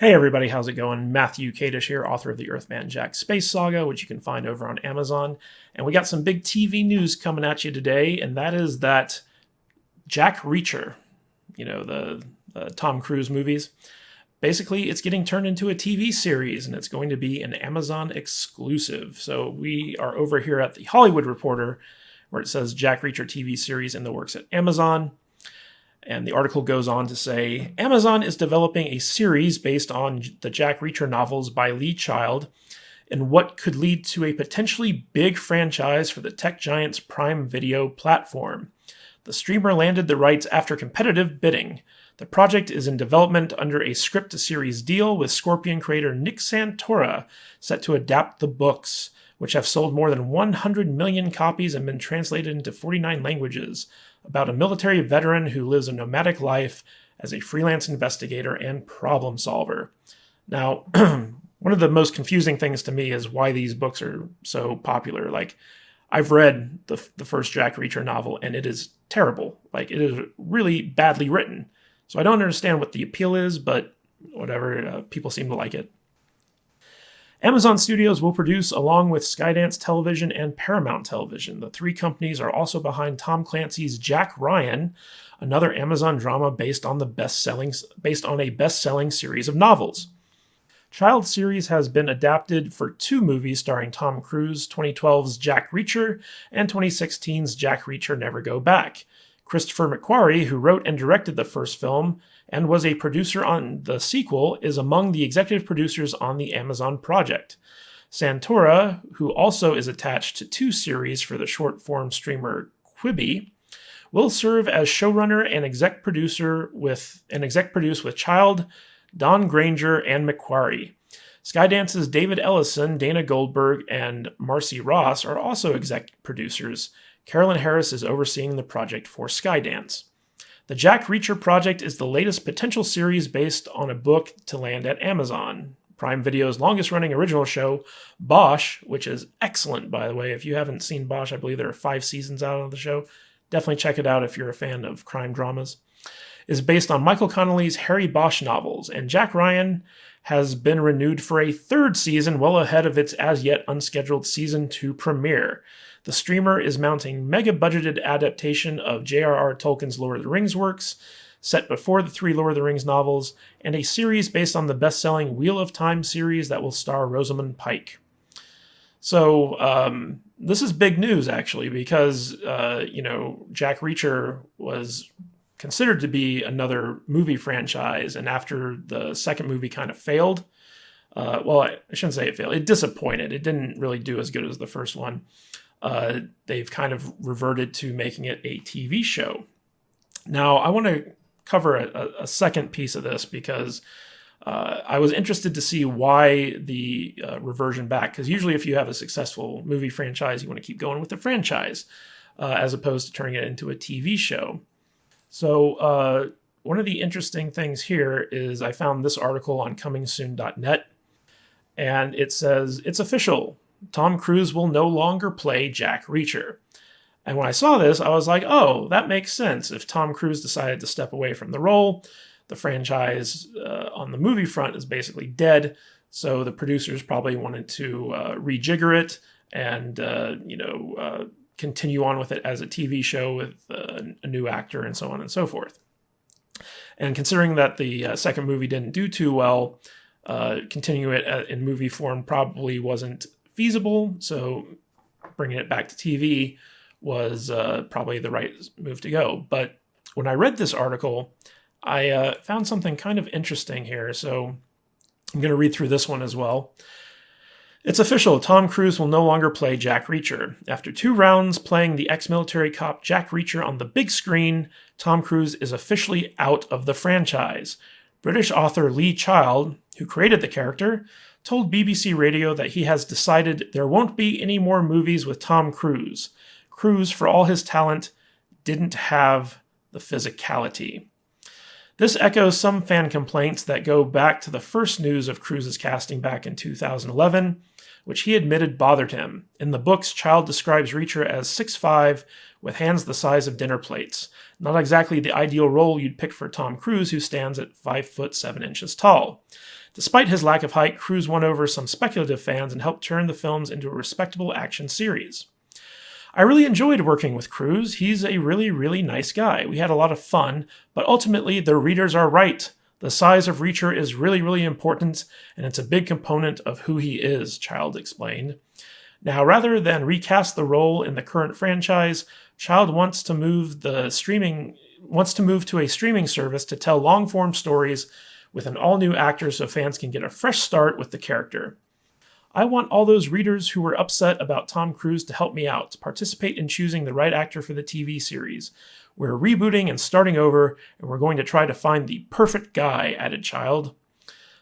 Hey everybody, how's it going? Matthew Kadish here, author of the Earthman Jack Space Saga, which you can find over on Amazon. And we got some big TV news coming at you today, and that is that Jack Reacher, the Tom Cruise movies, basically it's getting turned into a TV series, and it's going to be an Amazon exclusive. So we are over here at the Hollywood Reporter, where it says Jack Reacher TV series in the works at Amazon. And the article goes on to say, Amazon is developing a series based on the Jack Reacher novels by Lee Child in what could lead to a potentially big franchise for the tech giant's Prime Video platform. The streamer landed the rights after competitive bidding. The project is in development under a script-to-series deal with Scorpion creator Nick Santora, set to adapt the books, which have sold more than 100 million copies and been translated into 49 languages, about a military veteran who lives a nomadic life as a freelance investigator and problem solver. Now, one of the most confusing things to me is why these books are so popular. Like, I've read the first Jack Reacher novel, and it is terrible. Like, it is really badly written. So I don't understand what the appeal is, but whatever, people seem to like it. Amazon Studios will produce along with Skydance Television and Paramount Television. The three companies are also behind Tom Clancy's Jack Ryan, another Amazon drama based on a best-selling series of novels. Child series has been adapted for two movies starring Tom Cruise, 2012's Jack Reacher and 2016's Jack Reacher Never Go Back. Christopher McQuarrie, who wrote and directed the first film and was a producer on the sequel, is among the executive producers on the Amazon project. Santora, who also is attached to two series for the short-form streamer Quibi, will serve as showrunner and exec produce with Child, Don Granger, and McQuarrie. Skydance's David Ellison, Dana Goldberg, and Marcy Ross are also exec producers. Carolyn Harris is overseeing the project for Skydance. The Jack Reacher project is the latest potential series based on a book to land at Amazon. Prime Video's longest-running original show, Bosch, which is excellent, by the way. If you haven't seen Bosch, I believe there are 5 seasons out of the show. Definitely check it out if you're a fan of crime dramas. Is based on Michael Connelly's Harry Bosch novels, and Jack Ryan has been renewed for a third season well ahead of its as-yet unscheduled Season 2 premiere. The streamer is mounting mega-budgeted adaptation of J.R.R. Tolkien's Lord of the Rings works, set before the 3 Lord of the Rings novels, and a series based on the best-selling Wheel of Time series that will star Rosamund Pike. So, this is big news, actually, because, Jack Reacher was considered to be another movie franchise, and after the second movie kind of failed, I shouldn't say it failed, it disappointed. It didn't really do as good as the first one. They've kind of reverted to making it a TV show. Now, I want to cover a second piece of this because I was interested to see why the reversion back. Because usually if you have a successful movie franchise, you want to keep going with the franchise as opposed to turning it into a TV show. So one of the interesting things here is I found this article on comingsoon.net, and it says, it's official. Tom Cruise will no longer play Jack Reacher. And when I saw this, I was like, oh, that makes sense. If Tom Cruise decided to step away from the role, the franchise on the movie front is basically dead. So the producers probably wanted to rejigger it and, continue on with it as a TV show with a new actor and so on and so forth. And considering that the second movie didn't do too well, continuing it in movie form probably wasn't feasible, so bringing it back to TV was probably the right move to go. But when I read this article, I found something kind of interesting here, so I'm going to read through this one as well. It's official, Tom Cruise will no longer play Jack Reacher. After 2 rounds playing the ex-military cop Jack Reacher on the big screen, Tom Cruise is officially out of the franchise. British author Lee Child, who created the character, told BBC Radio that he has decided there won't be any more movies with Tom Cruise. Cruise, for all his talent, didn't have the physicality. This echoes some fan complaints that go back to the first news of Cruise's casting back in 2011, which he admitted bothered him. In the books, Child describes Reacher as 6'5", with hands the size of dinner plates. Not exactly the ideal role you'd pick for Tom Cruise, who stands at 5'7" tall. Despite his lack of height, Cruise won over some speculative fans and helped turn the films into a respectable action series. I really enjoyed working with Cruise. He's a really, really nice guy. We had a lot of fun, but ultimately the readers are right. The size of Reacher is really, really important, and it's a big component of who he is, Child explained. Now, rather than recast the role in the current franchise, Child wants to move to a streaming service to tell long-form stories with an all-new actor so fans can get a fresh start with the character. I want all those readers who were upset about Tom Cruise to help me out, to participate in choosing the right actor for the TV series. We're rebooting and starting over, and we're going to try to find the perfect guy, added Child.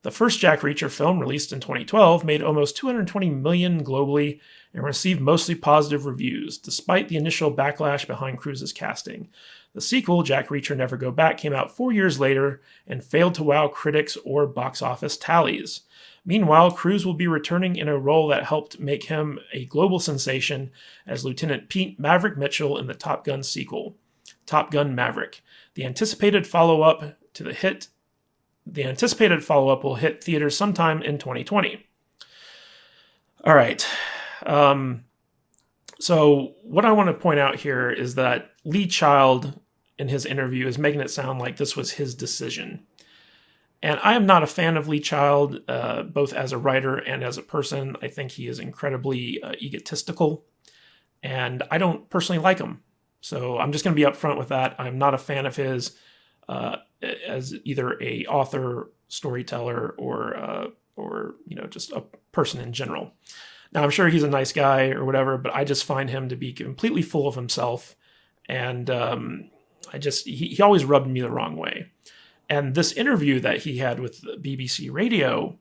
The first Jack Reacher film, released in 2012, made almost $220 million globally and received mostly positive reviews, despite the initial backlash behind Cruise's casting. The sequel, Jack Reacher Never Go Back, came out 4 years later and failed to wow critics or box office tallies. Meanwhile, Cruise will be returning in a role that helped make him a global sensation as Lieutenant Pete Maverick Mitchell in the Top Gun sequel, Top Gun Maverick. The anticipated follow-up will hit theaters sometime in 2020. All right. So what I want to point out here is that Lee Child, in his interview, is making it sound like this was his decision. And I am not a fan of Lee Child, both as a writer and as a person. I think he is incredibly egotistical, and I don't personally like him. So I'm just going to be upfront with that. I'm not a fan of his as either a author, storyteller, or just a person in general. Now, I'm sure he's a nice guy or whatever, but I just find him to be completely full of himself, and he always rubbed me the wrong way. And this interview that he had with BBC Radio,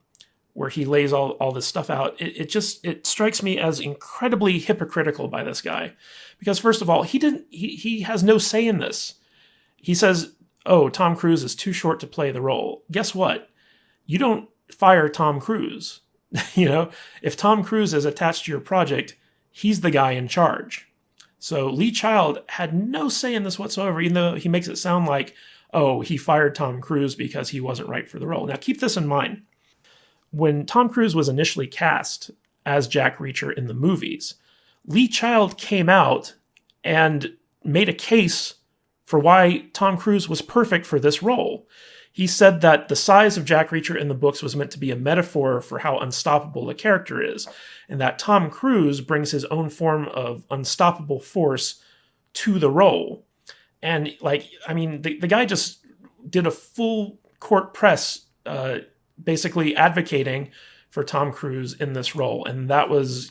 where he lays all this stuff out, it strikes me as incredibly hypocritical by this guy. Because first of all, he has no say in this. He says, oh, Tom Cruise is too short to play the role. Guess what? You don't fire Tom Cruise. If Tom Cruise is attached to your project, he's the guy in charge. So Lee Child had no say in this whatsoever, even though he makes it sound like, oh, he fired Tom Cruise because he wasn't right for the role. Now, keep this in mind. When Tom Cruise was initially cast as Jack Reacher in the movies, Lee Child came out and made a case for why Tom Cruise was perfect for this role. He said that the size of Jack Reacher in the books was meant to be a metaphor for how unstoppable the character is, and that Tom Cruise brings his own form of unstoppable force to the role. And the guy just did a full court press, basically advocating for Tom Cruise in this role. And that was,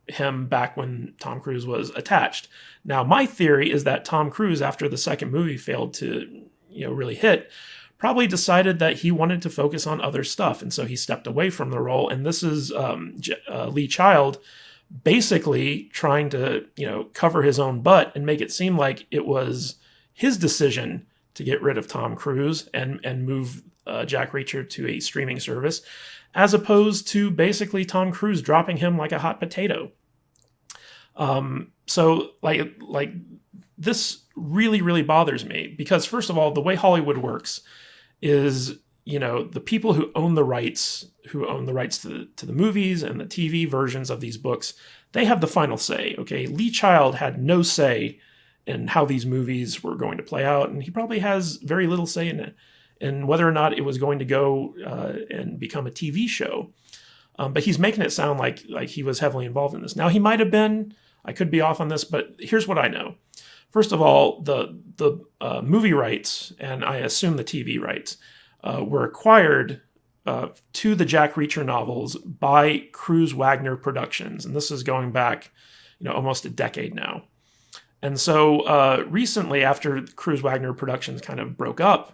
him back when Tom Cruise was attached. Now, my theory is that Tom Cruise, after the second movie failed to, really hit, probably decided that he wanted to focus on other stuff. And so he stepped away from the role. And this is Lee Child basically trying to, cover his own butt and make it seem like it was his decision to get rid of Tom Cruise and move Jack Reacher to a streaming service, as opposed to basically Tom Cruise dropping him like a hot potato. So this really, really bothers me because, first of all, the way Hollywood works is, the people who own the rights to the movies and the TV versions of these books, they have the final say. Okay, Lee Child had no say in how these movies were going to play out, and he probably has very little say in whether or not it was going to go and become a TV show. But he's making it sound like he was heavily involved in this. Now, he might have been. I could be off on this, but here's what I know. First of all, the movie rights, and I assume the TV rights, were acquired to the Jack Reacher novels by Cruise Wagner Productions, and this is going back, almost a decade now. And so recently, after Cruise Wagner Productions kind of broke up,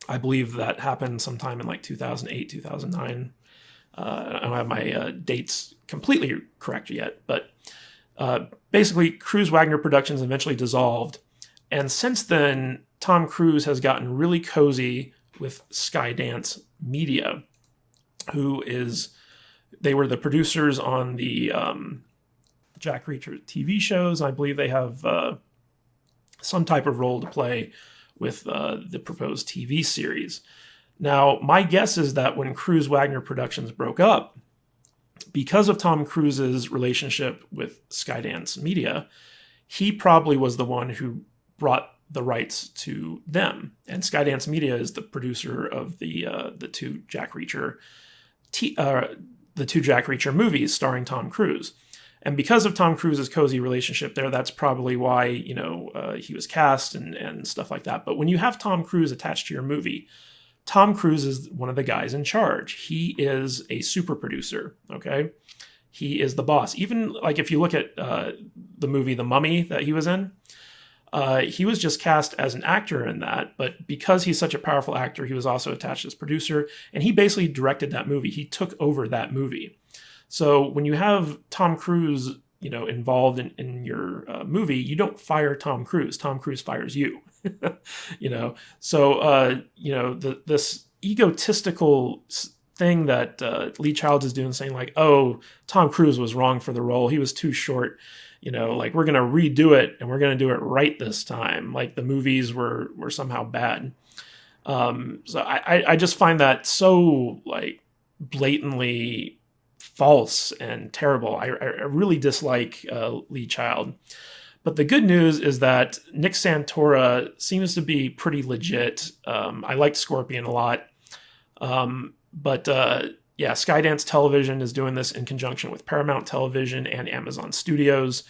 I believe that happened sometime in 2008, 2009. I don't have my dates completely correct yet, but basically Cruise Wagner Productions eventually dissolved. And since then, Tom Cruise has gotten really cozy with Skydance Media, they were the producers on the Jack Reacher TV shows. I believe they have some type of role to play with the proposed TV series. Now, my guess is that when Cruise Wagner Productions broke up, because of Tom Cruise's relationship with Skydance Media, he probably was the one who brought the rights to them. And Skydance Media is the producer of the two Jack Reacher movies starring Tom Cruise. And because of Tom Cruise's cozy relationship there, that's probably why he was cast and stuff like that. But when you have Tom Cruise attached to your movie, Tom Cruise is one of the guys in charge. He is a super producer, okay? He is the boss. Even like if you look at the movie The Mummy that he was in, he was just cast as an actor in that, but because he's such a powerful actor, he was also attached as producer, and he basically directed that movie. He took over that movie. So when you have Tom Cruise, involved in your movie, you don't fire Tom Cruise. Tom Cruise fires you. So this egotistical thing that Lee Childs is doing, saying like, "Oh, Tom Cruise was wrong for the role. He was too short. Like we're gonna redo it and we're gonna do it right this time. Like the movies were somehow bad." So I just find that so like blatantly false and terrible. I really dislike Lee Child. But the good news is that Nick Santora seems to be pretty legit. I liked Scorpion a lot. But Skydance Television is doing this in conjunction with Paramount Television and Amazon Studios.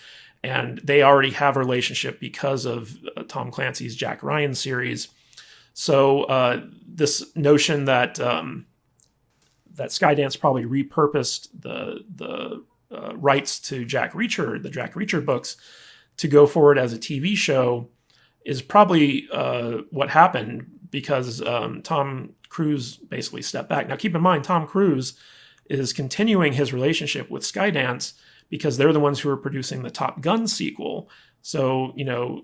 And they already have a relationship because of Tom Clancy's Jack Ryan series. So this notion that that Skydance probably repurposed the rights to the Jack Reacher books, to go forward as a TV show is probably what happened, because Tom Cruise basically stepped back. Now, keep in mind, Tom Cruise is continuing his relationship with Skydance because they're the ones who are producing the Top Gun sequel. So,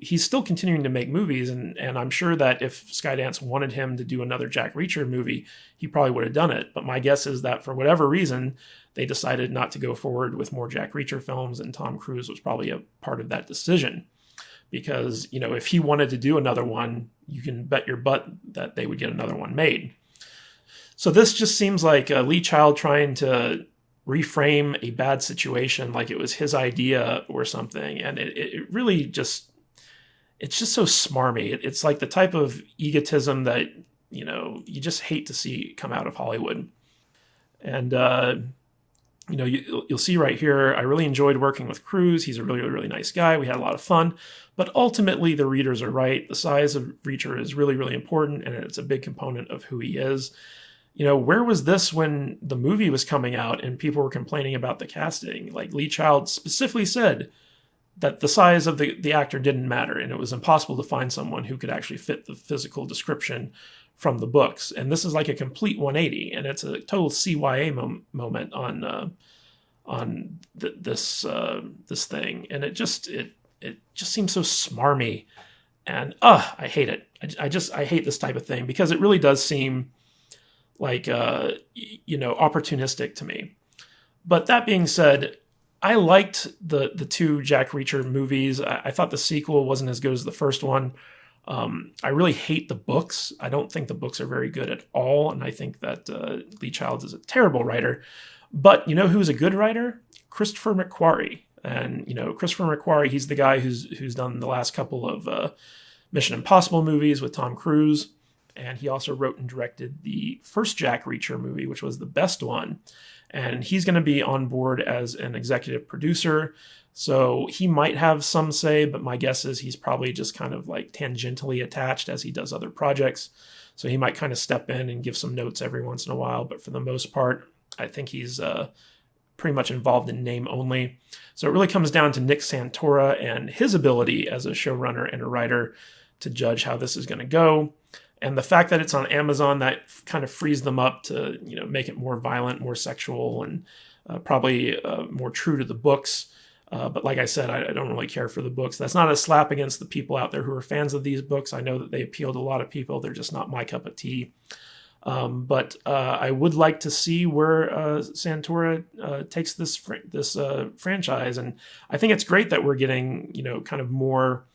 he's still continuing to make movies, and I'm sure that if Skydance wanted him to do another Jack Reacher movie, he probably would have done it. But my guess is that for whatever reason, they decided not to go forward with more Jack Reacher films, and Tom Cruise was probably a part of that decision. Because, if he wanted to do another one, you can bet your butt that they would get another one made. So this just seems like Lee Child trying to reframe a bad situation like it was his idea or something. And it really just, it's just so smarmy. It's like the type of egotism that, you just hate to see come out of Hollywood. And, you'll see right here, I really enjoyed working with Cruise. He's a really, really nice guy. We had a lot of fun. But ultimately, the readers are right. The size of Reacher is really, really important, and it's a big component of who he is. Where was this when the movie was coming out and people were complaining about the casting? Like, Lee Child specifically said that the size of the actor didn't matter, and it was impossible to find someone who could actually fit the physical description from the books. And this is like a complete 180, and it's a total CYA moment on this thing. And it just seems so smarmy, and I hate it. I hate this type of thing, because it really does seem like opportunistic to me. But that being said, I liked the two Jack Reacher movies. I thought the sequel wasn't as good as the first one. I really hate the books. I don't think the books are very good at all, and I think that Lee Childs is a terrible writer. But who's a good writer? Christopher McQuarrie. And Christopher McQuarrie, he's the guy who's done the last couple of Mission Impossible movies with Tom Cruise. And he also wrote and directed the first Jack Reacher movie, which was the best one. And he's going to be on board as an executive producer. So he might have some say, but my guess is he's probably just kind of like tangentially attached as he does other projects. So he might kind of step in and give some notes every once in a while. But for the most part, I think he's pretty much involved in name only. So it really comes down to Nick Santora and his ability as a showrunner and a writer to judge how this is going to go. And the fact that it's on Amazon, that kind of frees them up to, make it more violent, more sexual, and probably more true to the books. But like I said, I don't really care for the books. That's not a slap against the people out there who are fans of these books. I know that they appeal to a lot of people. They're just not my cup of tea. But I would like to see where Santora takes this franchise. And I think it's great that we're getting, kind of more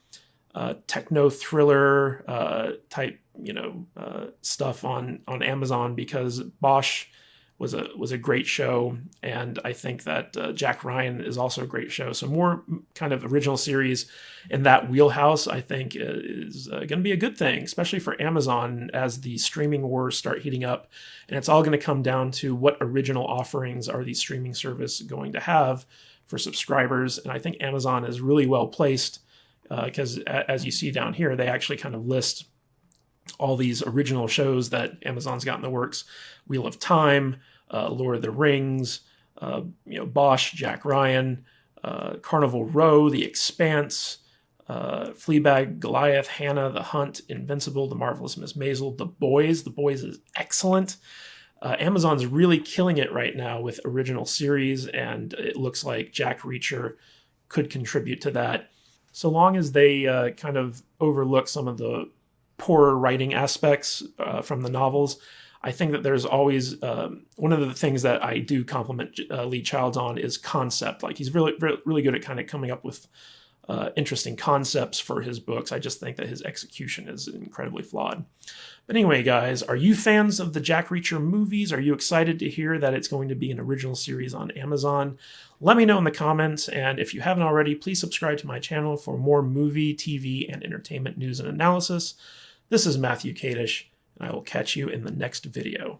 techno thriller type, stuff on Amazon, because Bosch was a great show, and I think that Jack Ryan is also a great show. So more kind of original series in that wheelhouse, I think, is going to be a good thing, especially for Amazon as the streaming wars start heating up. And it's all going to come down to what original offerings are these streaming services going to have for subscribers. And I think Amazon is really well placed, because as you see down here, they actually kind of list all these original shows that Amazon's got in the works: Wheel of Time, Lord of the Rings, Bosch, Jack Ryan, Carnival Row, The Expanse, Fleabag, Goliath, Hannah, The Hunt, Invincible, The Marvelous Miss Maisel, The Boys. The Boys is excellent. Amazon's really killing it right now with original series, and it looks like Jack Reacher could contribute to that, so long as they kind of overlook some of the poorer writing aspects from the novels. I think that there's always one of the things that I do compliment Lee Childs on is concept. Like, he's really, really good at kind of coming up with interesting concepts for his books. I just think that his execution is incredibly flawed. But anyway, guys, are you fans of the Jack Reacher movies? Are you excited to hear that it's going to be an original series on Amazon? Let me know in the comments, and if you haven't already, please subscribe to my channel for more movie, TV, and entertainment news and analysis. This is Matthew Kadish, and I will catch you in the next video.